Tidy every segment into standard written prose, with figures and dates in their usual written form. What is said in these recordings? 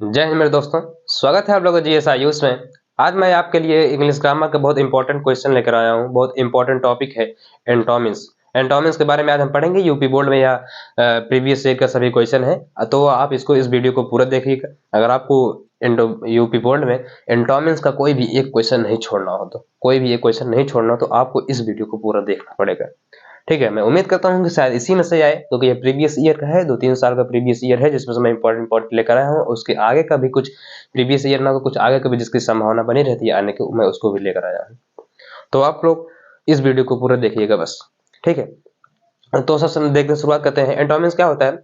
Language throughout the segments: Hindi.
जय हिंद मेरे दोस्तों। स्वागत है आप लोगों का जीएस आयुष में। आज मैं आपके लिए इंग्लिश ग्रामर का बहुत इंपॉर्टेंट क्वेश्चन लेकर आया हूँ। बहुत इंपॉर्टेंट टॉपिक है एंटोमिन्स। एंटोमिन्स के बारे में आज हम पढ़ेंगे। यूपी बोर्ड में या प्रीवियस ईयर का सभी क्वेश्चन है, तो आप इस वीडियो को पूरा देखिएगा। अगर आपको यूपी बोर्ड में एंटोमिन्स का कोई भी एक क्वेश्चन नहीं छोड़ना हो, तो आपको इस वीडियो को पूरा देखना पड़ेगा। ठीक है, मैं उम्मीद करता हूँ कि शायद इसी में से आए, क्योंकि ये प्रीवियस ईयर का है, 2-3 साल का प्रीवियस ईयर है, जिसमें से मैं इंपॉर्टेंट लेकर आया हूँ। उसके आगे का भी कुछ प्रीवियस ईयर ना, तो कुछ आगे का भी जिसकी संभावना बनी रहती है आने की, मैं उसको भी लेकर आया हूँ। तो आप लोग इस वीडियो को पूरा देखिएगा बस। ठीक है, तो सबसे देखते शुरुआत करते हैं। एंटोमिन्स क्या होता है?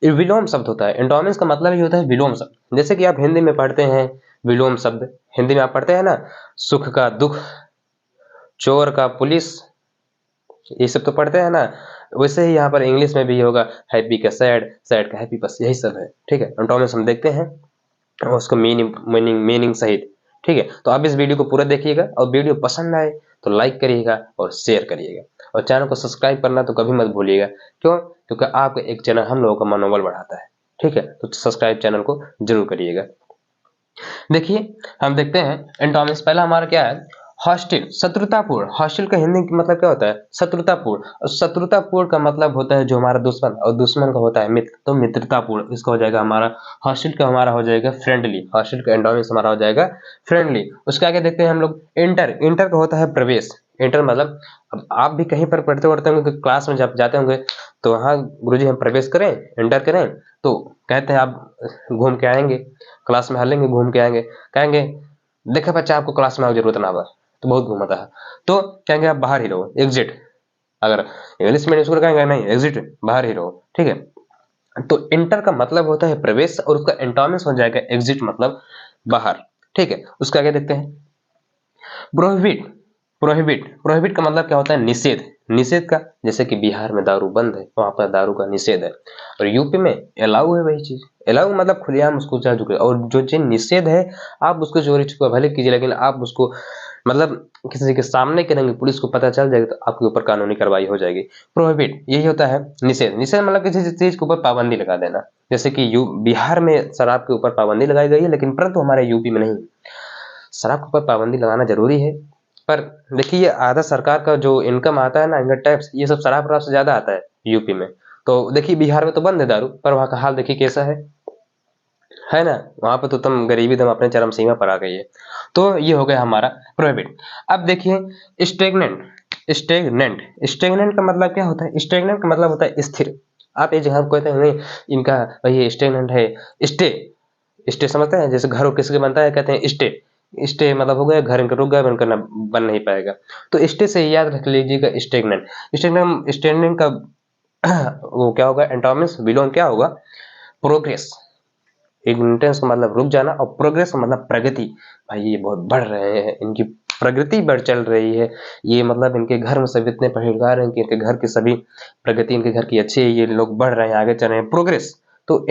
ये विलोम शब्द होता है। एंटोमिन्स का मतलब ये होता है विलोम शब्द। जैसे कि आप हिंदी में पढ़ते हैं विलोम शब्द, हिंदी में आप पढ़ते हैं ना, सुख का दुख, चोर का पुलिस, ये सब तो पढ़ते हैं ना। वैसे ही यहाँ पर इंग्लिश में भी होगा, हैप्पी का सैड, सैड का हैप्पी, बस यही सब है। ठीक है, एंटोमिन्स हम देखते हैं और उसको मीनिंग सहित। ठीक है, तो आप इस वीडियो को पूरा देखिएगा, और वीडियो पसंद आए तो लाइक करिएगा और शेयर करिएगा, और चैनल को सब्सक्राइब करना तो कभी मत भूलिएगा। क्यों? क्योंकि आपका एक चैनल हम लोगों का मनोबल बढ़ाता है। ठीक है, तो सब्सक्राइब चैनल को जरूर करिएगा। देखिए, हम देखते हैं एंटोमिन्स। पहला हमारा क्या है? हॉस्टिल, शत्रुतापूर्ण। हॉस्टिल का हिंदी का मतलब क्या होता है? शत्रुतापूर्ण। और शत्रुतापूर्ण का मतलब होता है जो हमारा दुश्मन, और दुश्मन का होता है मित्र, तो मित्रतापूर्ण। इसका हो जाएगा हमारा हॉस्टिल का, हमारा हो जाएगा फ्रेंडली। हॉस्टिल का एंटोमिन्स हमारा हो जाएगा फ्रेंडली। उसके आगे देखते हैं हम लोग इंटर। इंटर का होता है प्रवेश। इंटर मतलब, अब आप भी कहीं पर पढ़ते पढ़ते होंगे, क्लास में जब जाते होंगे, तो वहाँ गुरुजी हम प्रवेश करें, एंटर करें, तो कहते हैं आप घूम के आएंगे, क्लास में हलेंगे, घूम के आएंगे। कहेंगे देखा बच्चा, आपको क्लास में आने की जरूरत ना हो, तो बहुत घूमता है, तो कहेंगे आप बाहर ही रहो, एग्जिट। अगर इंग्लिश मीडियम स्कूल कहेंगे नहीं, एग्जिट, बाहर ही रहो। ठीक है, तो इंटर का मतलब होता है प्रवेश, और उसका एंटोनिम्स हो जाएगा एग्जिट, मतलब बाहर। ठीक है, उसका आगे देखते हैं प्रोहिबिट। प्रोहिबिट का मतलब क्या होता है? निषेध। निषेध का, जैसे कि बिहार में दारू बंद है, वहां पर दारू का निषेध है, और यूपी में अलाउ है वही चीज। अलाउ मतलब खुलेआम उसको चाहे झुके, और जो चीज निषेध है आप उसको चोरी छुपा भले कीजिए, लेकिन आप उसको मतलब किसी के सामने करेंगे, पुलिस को पता चल जाएगा, तो आपके ऊपर कानूनी कार्रवाई हो जाएगी। प्रोहिबिट यही होता है निषेध। निषेध मतलब किसी चीज के ऊपर पाबंदी लगा देना। जैसे कि बिहार में शराब के ऊपर पाबंदी लगाई गई है, लेकिन परंतु हमारे यूपी में नहीं। शराब के ऊपर पाबंदी लगाना जरूरी है, पर देखिए ये आधा सरकार का जो इनकम आता है ना, इनकम टैक्स, ये सब शराब से ज्यादा आता है यूपी में। तो देखिए बिहार में तो बंद है दारू, पर वहाँ का हाल देखिए कैसा है ना। वहां पर तो तुम गरीबी तुम अपने चरम सीमा पर आ गई है। तो ये हो गया हमारा प्रोहिबिट। अब देखिए स्टेगनेंट। स्टेगनेंट स्टेगनेंट का मतलब क्या होता है? स्टेगनेंट का मतलब होता है स्थिर। आप ये जगह कहते हैं नहीं, इनका वही स्टेगनेंट है। स्टे, स्टे समझते हैं? जैसे घर किसी का बनता है, कहते हैं स्टे। स्टे मतलब हो गया घर इनका रुक गया, बनकर बन नहीं पाएगा। तो स्टे से याद रख लीजिएगा स्टेगनेंट। स्टेगनेंट स्टेगनेंट का वो क्या होगा? एंटोनिम्स विलोम क्या होगा? प्रोग्रेस। इग्निटेंस का मतलब रुक जाना, और प्रोग्रेस का मतलब प्रगति। भाई ये बहुत बढ़ रहे हैं, इनकी प्रगति बढ़ चल रही है, ये मतलब इनके घर में सब इतने परहेजगार हैं कि इनके घर की सभी प्रगति इनके घर की अच्छी है, ये लोग बढ़ रहे हैं, आगे चल रहे हैं, प्रोग्रेस। तो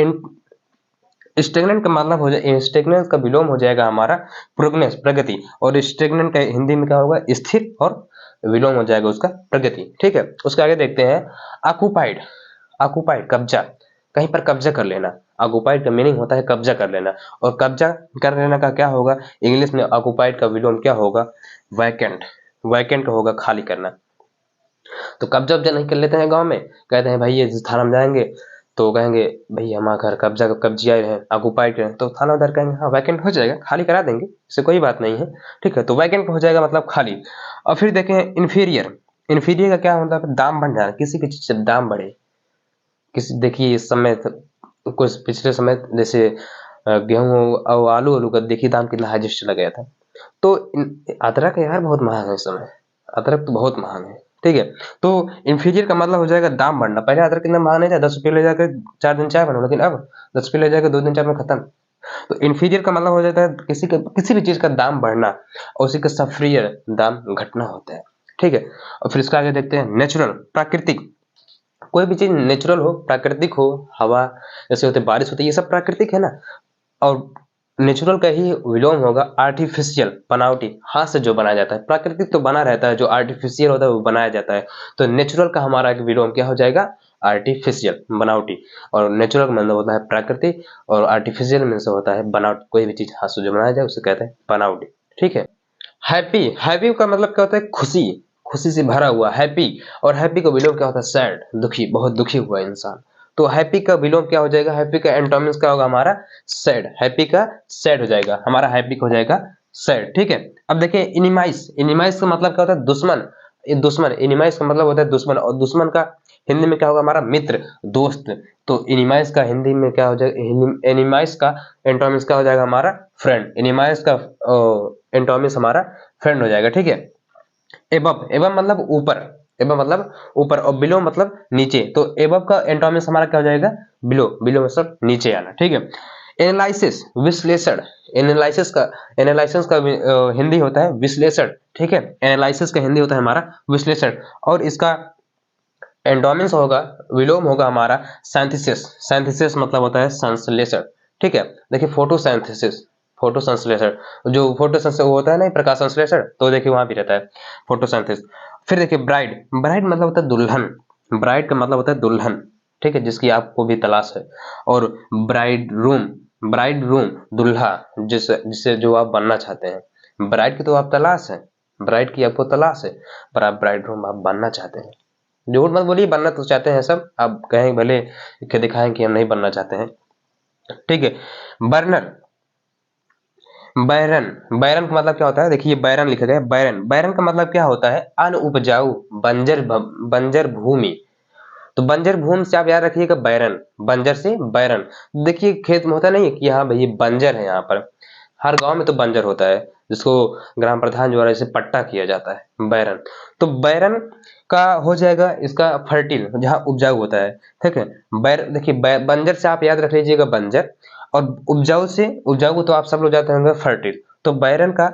स्टेगनेंट का मतलब हो जाए, स्टेगनेंट का विलोम हो जाएगा हमारा प्रोग्रेस, प्रगति। और स्टेगनेंट का हिंदी में क्या होगा? स्थिर, और विलोम हो जाएगा उसका प्रगति। ठीक है, उसके आगे देखते हैं ऑक्युपाइड। ऑक्युपाइड कब्जा, कहीं पर कब्जा कर लेना। ऑक्युपाइड का मीनिंग होता है कब्जा कर लेना, और कब्जा कर लेना का क्या होगा इंग्लिश में? ऑक्युपाइड का विलोम क्या होगा? वैकेंट। वैकेंट का होगा खाली करना। तो कब्जा वब्जा नहीं कर लेते हैं गांव में, कहते हैं भाई ये थाना में जाएंगे, तो कहेंगे भाई हमारा घर कब्जिया है, ऑक्युपाइड है, तो थाना उधर कहेंगे हाँ वैकेंट हो जाएगा, खाली करा देंगे, इससे कोई बात नहीं है। ठीक है, तो वैकेंट हो जाएगा मतलब खाली। और फिर देखें इन्फीरियर। इन्फीरियर का क्या होता है? दाम बढ़ जाना, किसी की चीज से दाम बढ़े। किसी देखिए इस समय कुछ पिछले समय जैसे गेहूं और आलू का देखिए दाम कितना हाईएस्ट चला गया था। तो अदरक यार बहुत महंगा है इस समय, अदरक तो बहुत महंगा है। ठीक है, तो इन्फीरियर का मतलब हो जाएगा दाम बढ़ना। पहले अदरक कितना महंगा नहीं था, 10 रुपये ले जाकर 4 दिन चाय बनाओ, लेकिन अब 10 रुपये ले जाकर 2 दिन 4 में खत्म। तो इन्फीरियर का मतलब हो जाता है किसी भी चीज का दाम बढ़ना, और उसी का सफरियर दाम घटना होता है। ठीक है, और फिर इसका आगे देखते हैं नेचुरल, प्राकृतिक। कोई भी चीज नेचुरल हो, प्राकृतिक हो, हवा जैसे होते बारिश होती है, ये सब प्राकृतिक है ना। और नेचुरल का ही विलोम होगा आर्टिफिशियल, बनावटी, हाथ से जो बनाया जाता है। प्राकृतिक तो बना रहता है, जो आर्टिफिशियल होता है वो बनाया जाता है। तो नेचुरल का हमारा एक विलोम क्या हो जाएगा? आर्टिफिशियल, बनावटी, और नेचुरल का मतलब होता है प्राकृतिक, और आर्टिफिशियल में से होता है बनावट, कोई भी चीज हाथ से जो बनाया जाए उसे कहते हैं बनावटी। ठीक है। हैप्पी, हैप्पी का मतलब क्या होता है? खुशी, खुशी से भरा हुआ, हैप्पी। और हैप्पी का विलोम क्या होता है? सैड, दुखी, बहुत दुखी हुआ इंसान। तो हैप्पी का विलोम क्या हो जाएगा? हैप्पी का एंटोनिम्स क्या होगा हमारा? सैड। हैप्पी का सैड हो जाएगा, हमारा हैप्पी हो जाएगा सैड। ठीक है। अब देखिए इनिमाइस, इनिमाइस का मतलब क्या होता है? दुश्मन, दुश्मन, इनिमाइस का मतलब होता है दुश्मन, और दुश्मन का हिंदी में क्या होगा हमारा? मित्र, दोस्त। तो इनिमाइस का हिंदी में क्या हो जाएगा? एनिमाइस का एंटोनिम्स क्या हो जाएगा हमारा? फ्रेंड। एनिमाइस का एंटोनिम्स हमारा फ्रेंड हो जाएगा। ठीक है। एबव, एबव मतलब ऊपर, एबव मतलब ऊपर, और बिलो मतलब नीचे। तो एबव का एंटोनिम्स हमारा क्या हो जाएगा? बिलो, बिलो मतलब नीचे आना। ठीक है। एनालिसिस, विश्लेषण, एनालिसिस का हिंदी होता है विश्लेषण। ठीक है। एनालिसिस का हिंदी होता है हमारा विश्लेषण, और इसका एंडोमिन्स होगा, विलोम होगा हमारा सिंथेसिस। सिंथेसिस मतलब होता है संश्लेषण। ठीक है। देखिए फोटोसिंथेसिस, फोटोसंश्लेषण, जो फोटोसिंथेसिस होता है ना प्रकाश संश्लेषण, तो देखिए वहां भी रहता है फोटोसिंथेसिस। फिर देखिए ब्राइड, ब्राइड मतलब होता है दुल्हन, ब्राइड का मतलब होता है दुल्हन। ठीक है, जिसकी आपको भी तलाश है। और ब्राइड रूम, ब्राइड रूम दूल्हा, जिससे जो आप बनना चाहते हैं। ब्राइड की तो आप तलाश है, ब्राइड की आपको तलाश है, पर आप ब्राइड रूम आप बनना चाहते हैं। झूठ मत बोलिए, बनना तो चाहते हैं सब, आप कहें भले कि दिखाएं कि हम नहीं बनना चाहते हैं। ठीक है। बर्नर, बैरन, बैरन का मतलब क्या होता है? देखिए बैरन लिखा गया है, बैरन, बैरन का मतलब क्या होता है? अनउपजाऊ, बंजर भूमि। तो बंजर भूमि से आप याद रखिएगा बैरन, बंजर से बैरन। देखिए खेत में होता नहीं है कि हाँ भाई ये बंजर है, यहाँ पर हर गांव में तो बंजर होता है, जिसको ग्राम प्रधान द्वारा इसे पट्टा किया जाता है, बैरन। तो बैरन का हो जाएगा इसका फर्टिल, जहाँ उपजाऊ होता है। ठीक है। देखिए बंजर से आप याद रख लीजिएगा बंजर, और उपजाऊ से, उपजाऊ को तो आप सब लोग जानते होंगे फर्टिल। तो बैरन का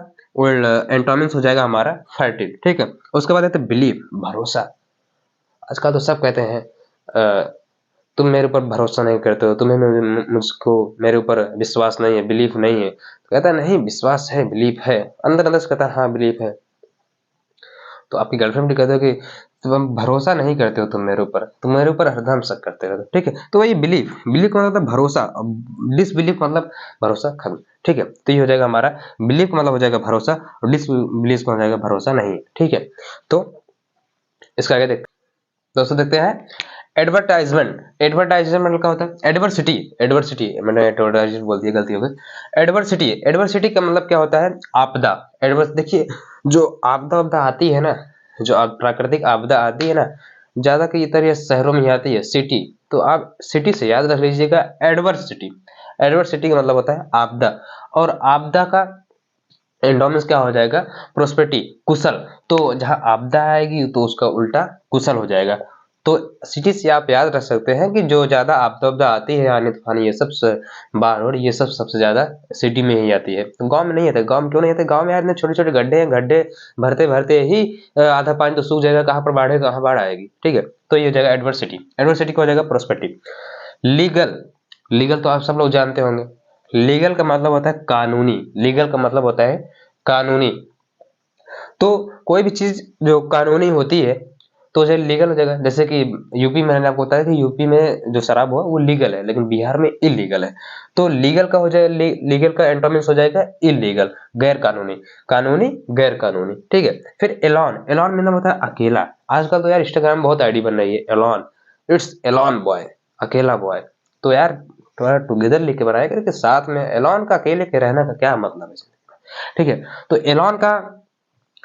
एंटोनिम्स हो जाएगा हमारा फर्टिल। ठीक है। उसके बाद है बिलीव, भरोसा। आजकल तो सब कहते हैं तुम मेरे ऊपर भरोसा नहीं करते हो, तुम्हें मुझको मेरे ऊपर विश्वास नहीं है, बिलीफ नहीं है। तो कहता है नहीं, विश्वास है, बिलीफ है, अंदर अंदर से कहता है हाँ बिलीफ है। तो आपकी गर्लफ्रेंड भी कहते हो कि तुम भरोसा नहीं करते हो, तुम मेरे ऊपर हरदम शक करते हो। ठीक है। तो वही बिलीफ, बिलीफ का मतलब भरोसा, डिसबिलीफ मतलब भरोसा खत्म। ठीक है। तो ये हो जाएगा हमारा, बिलीफ का मतलब हो जाएगा भरोसा, और डिसबिलीफ का हो जाएगा भरोसा नहीं। ठीक है। तो इसका आगे देखते दोस्तों, देखते हैं एडवर्टाइजमेंट। एडवर्टाइजमेंट क्या होता है? एडवर्सिटी, एडवर्सिटी, मैंने एडवर्टाइजमेंट बोल दिया, गलती हो गई। एडवर्सिटी, एडवर्सिटी का मतलब क्या होता है? आपदा। एडवर्स, देखिए जो आपदा आपदा आती है ना, जो प्राकृतिक आपदा आती है ना, ज्यादा की तरह शहरों में ही आती है, सिटी। तो आप सिटी से याद रख लीजिएगा एडवर्सिटी। एडवर्सिटी का मतलब होता है आपदा, और आपदा का एंडोमिन्स क्या हो जाएगा? प्रोस्पेरिटी, कुशल। तो जहां आपदा आएगी तो उसका उल्टा कुशल हो जाएगा। तो सिटी से आप याद रख सकते हैं कि जो ज्यादा आपदा आती है, आने तूफान, ये सब बाढ़, ये सब सबसे ज्यादा सिटी में ही आती है। तो गांव में नहीं आते। गांव में क्यों नहीं आते? गांव में यार इतने छोटे छोटे गड्ढे हैं, गड्ढे भरते भरते ही आधा पानी तो सूख जाएगा, कहाँ पर बाढ़ है, कहाँ बाढ़ आएगी। ठीक है। तो ये हो जाएगा एडवर्सिटी। एडवर्सिटी का हो जाएगा प्रोस्पेक्टिव। लीगल, लीगल तो आप सब लोग जानते होंगे। लीगल का मतलब होता है कानूनी, लीगल का मतलब होता है कानूनी। तो कोई भी चीज जो कानूनी होती है तो उसे लीगल हो जाएगा। जैसे कि यूपी में, मैंने आपको बताया कि यूपी में जो शराब हुआ वो लीगल है, लेकिन बिहार में इलीगल है। तो लीगल का हो जाएगा, लीगल का एंटोनिम्स हो जाएगा इलीगल, गैर कानूनी, कानूनी, गैर कानूनी। ठीक है। फिर एलॉन, एलॉन मतलब होता है अकेला। आजकल तो यार इंस्टाग्राम में बहुत आईडी बन रही है एलॉन, इट्स एलॉन बॉय, अकेला बॉय। तो यार थोड़ा टुगेदर लिख के बनाया करके साथ में, एलॉन का अकेले के रहने का क्या मतलब है? ठीक है। तो एलॉन का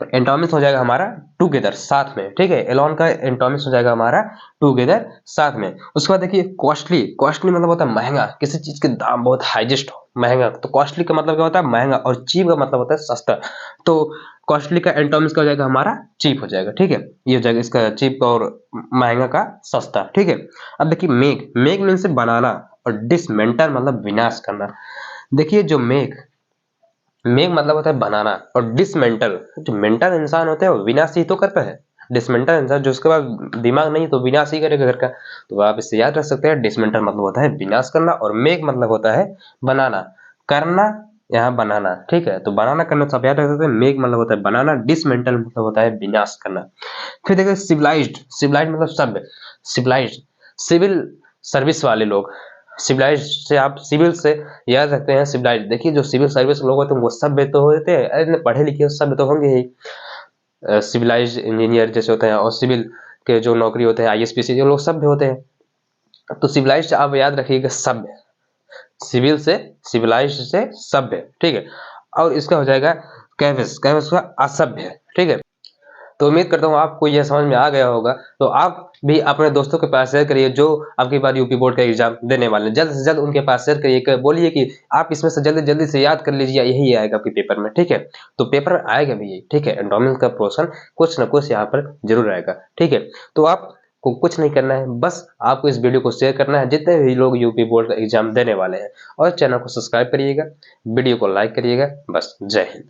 एंटोनिम्स हो जाएगा हमारा टुगेदर, साथ में। ठीक है। एलॉन का एंटोनिम्स हो जाएगा हमारा टुगेदर, साथ में। उसके बाद देखिए कॉस्टली, कॉस्टली मतलब होता है महंगा, किसी चीज के दाम बहुत हाईएस्ट हो, महंगा। तो कॉस्टली का मतलब क्या होता है? महंगा। और चीप का मतलब होता है सस्ता। तो कॉस्टली का एंटोनिम्स क्या हो जाएगा हमारा? चीप हो जाएगा। ठीक है। ये हो जाएगा इसका चीप और महंगा का सस्ता। ठीक है। अब देखिए मेक, मेक मीन से बनाना, और डिसमेंटल मतलब विनाश करना। देखिए जो मेक, मेक मतलब होता है बनाना, और डिसमेंटल, जो मेंटल इंसान होते हैं वो विनाश ही तो करता है। डिसमेंटल इंसान, जो उसके पास दिमाग नहीं तो विनाश ही करेगा घर का। तो आप इससे याद रख सकते हैं, डिसमेंटल मतलब होता है विनाश करना, और मेक मतलब होता है बनाना, करना, यहाँ बनाना। ठीक है। तो बनाना करना सब याद रख सकते हैं। मेक मतलब होता है बनाना, डिसमेंटल मतलब होता है विनाश करना। फिर देखिए सिविलाइज्ड, सिविलाइज्ड मतलब सभ्य, सिविलाइज्ड, सिविल सर्विस वाले लोग, सिविलाइज से आप सिविल से याद रखते हैं सिविलाइज। देखिए जो सिविल सर्विस लोग होते हैं वो सभ्य तो होते हैं, अरे पढ़े लिखे सभ्य तो होंगे ही, सिविलाइज इंजीनियर जैसे होते हैं, और सिविल के जो नौकरी होते हैं आईएएस पीसी, जो लोग सभ्य होते हैं। तो सिविलाइज आप याद रखिएगा सभ्य, सिविल से सिविलाइज से सभ्य, ठीक है। और इसका हो जाएगा कैविस, कैविस का असभ्य, ठीक है। तो उम्मीद करता हूँ आपको यह समझ में आ गया होगा। तो आप भी अपने दोस्तों के पास शेयर करिए जो आपकी बार यूपी बोर्ड का एग्जाम देने वाले हैं, जल्द से जल्द उनके पास शेयर करिए, बोलिए कि आप इसमें से जल्दी जल्दी से याद कर लीजिए, यही आएगा आपके पेपर में, ठीक है। तो पेपर में आएगा भी यही, ठीक है। एंडोमेंट का पोर्शन कुछ ना कुछ यहाँ पर जरूर आएगा, ठीक है। तो आपको कुछ नहीं करना है, बस आपको इस वीडियो को शेयर करना है जितने भी लोग यूपी बोर्ड का एग्जाम देने वाले हैं, और चैनल को सब्सक्राइब करिएगा, वीडियो को लाइक करिएगा। बस, जय हिंद।